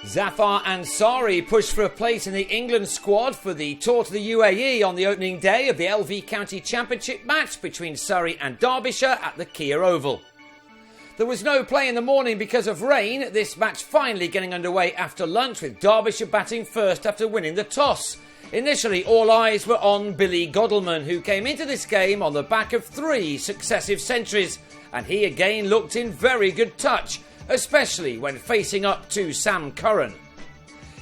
Zafar Ansari pushed for a place in the England squad for the tour to the UAE on the opening day of the LV County Championship match between Surrey and Derbyshire at the Kia Oval. There was no play in the morning because of rain, this match finally getting underway after lunch with Derbyshire batting first after winning the toss. Initially, all eyes were on Billy Godalming, who came into this game on the back of 3 successive centuries, and he again looked in very good touch, especially when facing up to Sam Curran.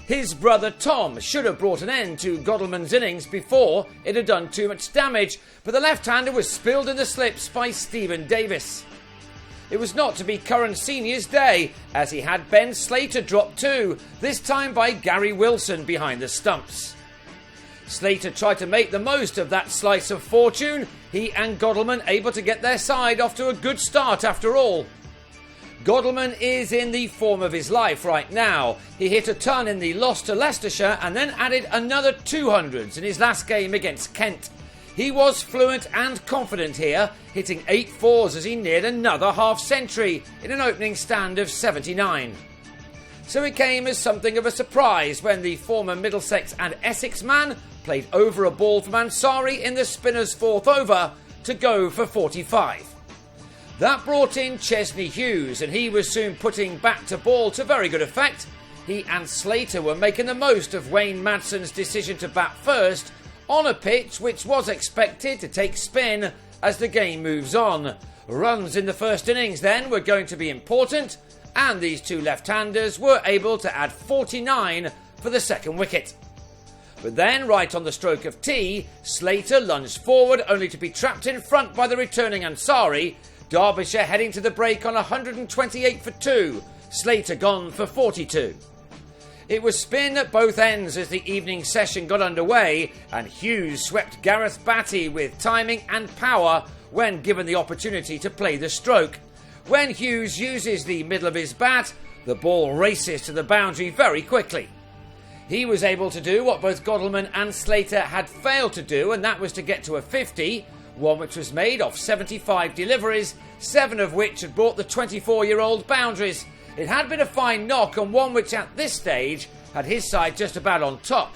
His brother Tom should have brought an end to Godalming's innings before it had done too much damage, but the left-hander was spilled in the slips by Stephen Davis. It was not to be Curran Sr.'s day, as he had Ben Slater drop too, this time by Gary Wilson behind the stumps. Slater tried to make the most of that slice of fortune, he and Godalming able to get their side off to a good start after all. Godalming is in the form of his life right now. He hit a ton in the loss to Leicestershire and then added another 200s in his last game against Kent. He was fluent and confident here, hitting 8 fours as he neared another half-century in an opening stand of 79. So it came as something of a surprise when the former Middlesex and Essex man played over a ball from Ansari in the spinner's 4th over to go for 45. That brought in Chesney Hughes, and he was soon putting bat to ball to very good effect. He and Slater were making the most of Wayne Madson's decision to bat first on a pitch which was expected to take spin as the game moves on. Runs in the first innings then were going to be important, and these 2 left-handers were able to add 49 for the second wicket. But then, right on the stroke of tea, Slater lunged forward only to be trapped in front by the returning Ansari. Derbyshire heading to the break on 128 for 2, Slater gone for 42. It was spin at both ends as the evening session got underway, and Hughes swept Gareth Batty with timing and power when given the opportunity to play the stroke. When Hughes uses the middle of his bat, the ball races to the boundary very quickly. He was able to do what both Godalming and Slater had failed to do, and that was to get to a 50, one which was made off 75 deliveries, 7 of which had brought the 24-year-old boundaries. It had been a fine knock, and one which at this stage had his side just about on top.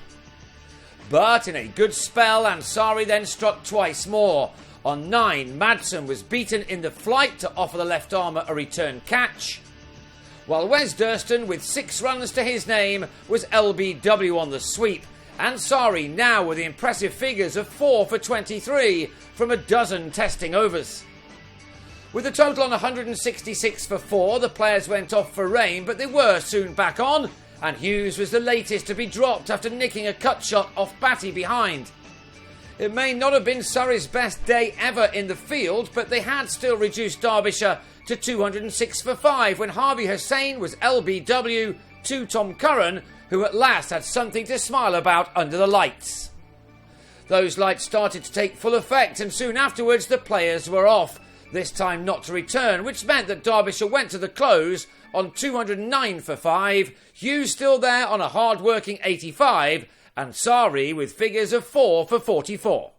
But in a good spell, Ansari then struck twice more. On 9, Madsen was beaten in the flight to offer the left-armer a return catch, while Wes Durston, with 6 runs to his name, was LBW on the sweep. Ansari now with the impressive figures of 4 for 23 from a dozen testing overs. With a total on 166 for 4, the players went off for rain, but they were soon back on, and Hughes was the latest to be dropped after nicking a cut shot off Batty behind. It may not have been Surrey's best day ever in the field, but they had still reduced Derbyshire to 206 for 5 when Harvey Hussain was LBW to Tom Curran, who at last had something to smile about under the lights. Those lights started to take full effect, and soon afterwards the players were off, this time not to return, which meant that Derbyshire went to the close on 209 for 5, Hughes still there on a hard-working 85, and Ansari with figures of 4 for 44.